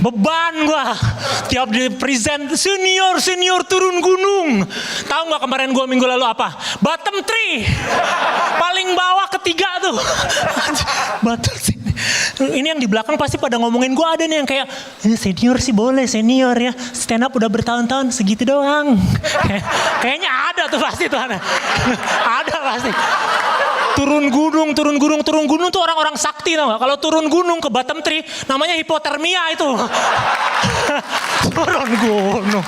Beban gua. Tiap di present senior turun gunung. Tahu nggak kemarin gua minggu lalu apa? Bottom 3. Paling bawah ketiga tuh. Bottom sini. Ini yang di belakang pasti pada ngomongin gua, ada nih yang kayak senior sih boleh senior ya. Stand up udah bertahun-tahun segitu doang. Kayaknya ada tuh pasti tuh anak. Ada pasti. Turun gunung tuh orang-orang sakti tau gak? Kalau turun gunung ke bottom 3 namanya hipotermia itu. Turun gunung.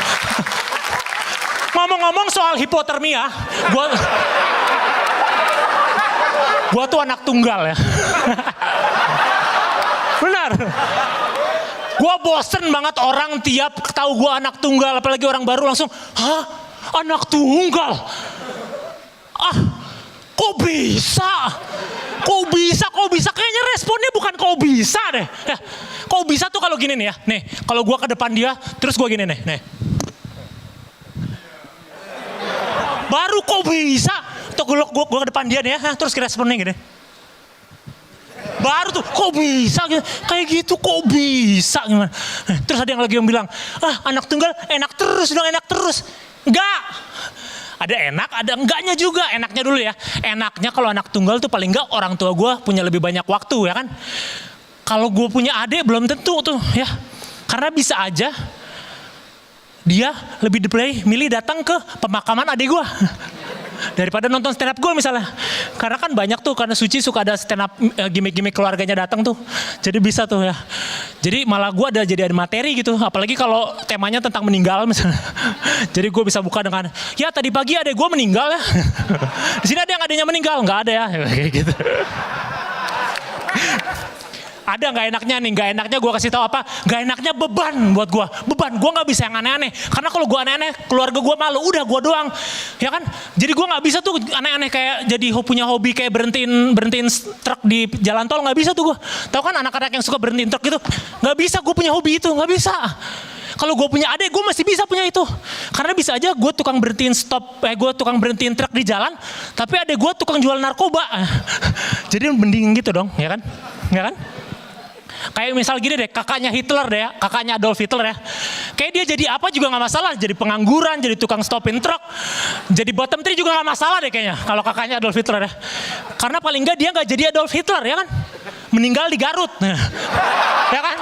Ngomong-ngomong soal hipotermia, gua tuh anak tunggal ya. Benar. Gua bosen banget orang tiap tahu gua anak tunggal, apalagi orang baru langsung, hah? Anak tunggal? Kok bisa? Kayaknya responnya bukan kok bisa deh. Ya, kok bisa tuh kalau gini nih ya. Nih, kalau gua ke depan dia, terus gua gini nih. Baru kok bisa? Tuh gua ke depan dia nih ya, terus responnya gini. Baru tuh, kok bisa? Kayak gitu, kok bisa? Gimana? Terus ada yang lagi yang bilang, anak tunggal enak terus. Enggak. Ada enak, ada enggaknya juga. Enaknya dulu ya. Enaknya kalau anak tunggal tuh paling enggak orang tua gue punya lebih banyak waktu ya kan. Kalau gue punya adik belum tentu tuh ya. Karena bisa aja dia lebih milih datang ke pemakaman adik gue. Daripada nonton stand up gue misalnya. Karena kan banyak tuh, karena Suci suka ada stand up gimmick-gimmick keluarganya datang tuh. Jadi bisa tuh ya. Jadi malah gue ada materi gitu. Apalagi kalau temanya tentang meninggal misalnya. Jadi gue bisa buka dengan, ya tadi pagi adek gue meninggal ya. Di sini ada yang adanya meninggal? Nggak ada ya. Kayak gitu. Ada nggak enaknya nih? Nggak enaknya gue kasih tahu apa? Nggak enaknya beban buat gue. Beban gue nggak bisa yang aneh-aneh. Karena kalau gue aneh-aneh, keluarga gue malu. Udah gue doang, ya kan? Jadi gue nggak bisa tuh aneh-aneh kayak jadi punya hobi kayak berhentiin truk di jalan tol, nggak bisa tuh gue. Tahu kan anak-anak yang suka berhentiin truk gitu? Nggak bisa gue punya hobi itu, nggak bisa. Kalau gue punya adik, gue masih bisa punya itu. Karena bisa aja gue tukang berhentiin truk di jalan, tapi adik gue tukang jual narkoba. Jadi mending gitu dong, ya kan? Ya kan? Kayak misal gini deh, kakaknya Hitler deh ya, kakaknya Adolf Hitler ya. Kayak dia jadi apa juga gak masalah, jadi pengangguran, jadi tukang stopin truk, jadi bottom 3 juga gak masalah deh kayaknya. Kalau kakaknya Adolf Hitler ya. Karena paling enggak dia gak jadi Adolf Hitler ya kan. Meninggal di Garut. Ya kan.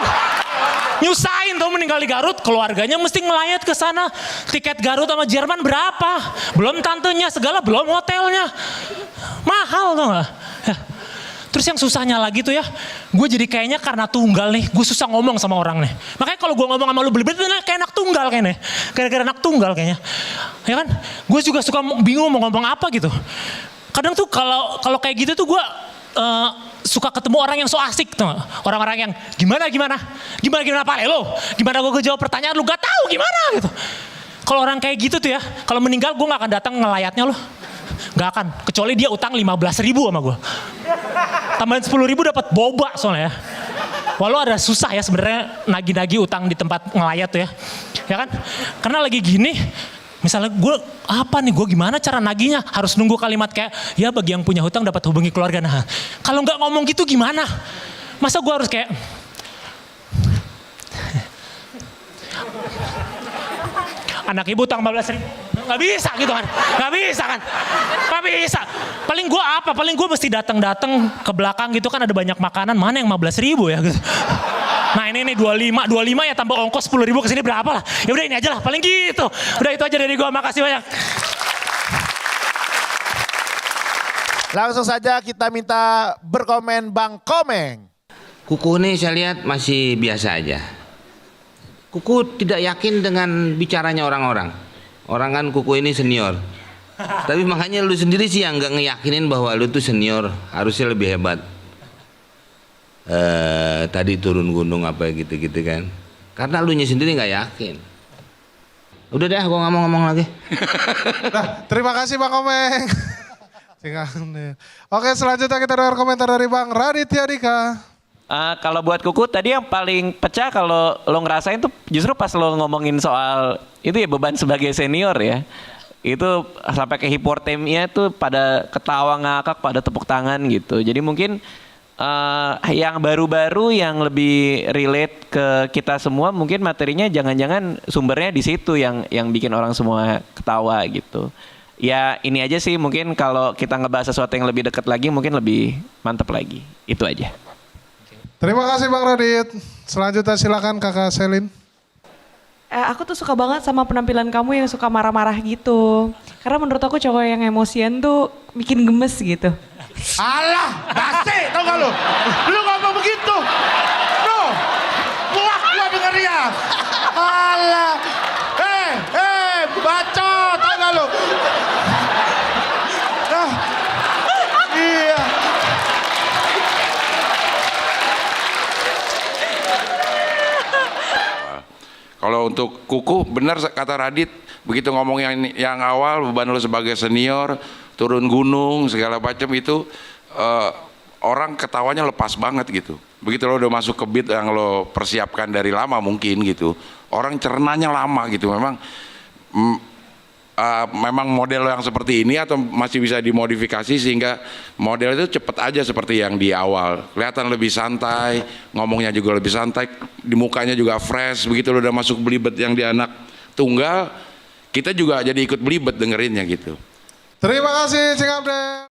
Nyusahin tuh meninggal di Garut, keluarganya mesti ngelayat ke sana. Tiket Garut sama Jerman berapa? Belum tantenya segala, belum hotelnya. Mahal tuh gak? Ya. Terus yang susahnya lagi tuh ya, gue jadi kayaknya karena tunggal nih, gue susah ngomong sama orang nih. Makanya kalau gue ngomong sama lu belibet, kayak anak tunggal kayaknya. Gara-gara anak tunggal kayaknya. Ya kan? Gue juga suka bingung mau ngomong apa gitu. Kadang tuh kalau kayak gitu tuh gue suka ketemu orang yang so asik tuh. Orang-orang yang gimana pale lo? Gimana gue jawab pertanyaan lu gak tahu gimana gitu. Kalau orang kayak gitu tuh ya, kalau meninggal gue gak akan datang ngelayatnya lo. Gak akan, kecuali dia utang 15.000 sama gue. Tambahin 10.000 dapat boba soalnya ya. Walau ada susah ya sebenarnya nagih-nagih utang di tempat ngelayat tuh ya. Ya kan? Karena lagi gini, misalnya gue gimana cara nagihnya? Harus nunggu kalimat kayak, ya bagi yang punya hutang dapat hubungi keluarga. Nah, kalau nggak ngomong gitu gimana? Masa gue harus kayak, anak ibu utang 15.000. Gak bisa gitu kan. Gak bisa. Paling gue mesti datang ke belakang gitu kan, ada banyak makanan. Mana yang 15.000 ya gitu. Nah ini 25 ya tambah ongkos 10.000 kesini berapa lah. Ya udah ini aja lah, paling gitu. Udah itu aja dari gue, makasih banyak. Langsung saja kita minta berkomen Bang Komeng. Kuku ini saya lihat masih biasa aja. Kuku tidak yakin dengan bicaranya orang-orang. Orang kan Kuku ini senior. Tapi makanya lu sendiri sih yang gak ngeyakinin bahwa lu tuh senior. Harusnya lebih hebat. Tadi turun gunung apa gitu-gitu kan. Karena lu sendiri gak yakin. Udah deh, gua gak mau ngomong lagi. Nah, terima kasih Bang Komeng. Oke, selanjutnya kita dengar komentar dari Bang Raditya Dika. Kalau buat Kuku tadi yang paling pecah kalau lo ngerasain tuh justru pas lo ngomongin soal itu ya beban sebagai senior ya. Itu sampai ke hipotermia tuh pada ketawa ngakak, pada tepuk tangan gitu. Jadi mungkin yang baru-baru yang lebih relate ke kita semua, mungkin materinya jangan-jangan sumbernya di situ yang bikin orang semua ketawa gitu. Ya ini aja sih, mungkin kalau kita ngebahas sesuatu yang lebih dekat lagi mungkin lebih mantap lagi. Itu aja. Terima kasih Bang Radit. Selanjutnya silakan Kakak Selin. Aku tuh suka banget sama penampilan kamu yang suka marah-marah gitu. Karena menurut aku cowok yang emosian tuh bikin gemes gitu. Alah, basi, tau gak lu? Lu ngomong begitu. No, muak gua dengernya. Alah, bacot, tau gak lu? Nah, iya. Kalau untuk Kuku, benar kata Radit, begitu ngomong yang awal, beban lo sebagai senior, turun gunung segala macam itu orang ketawanya lepas banget gitu. Begitu lo udah masuk ke beat yang lo persiapkan dari lama mungkin gitu, orang cernanya lama gitu. Memang model yang seperti ini atau masih bisa dimodifikasi sehingga model itu cepet aja seperti yang di awal, kelihatan lebih santai, ngomongnya juga lebih santai, di mukanya juga fresh. Begitu lo udah masuk belibet yang di anak tunggal, kita juga jadi ikut belibet dengerinnya gitu. Terima kasih Cing Abdel.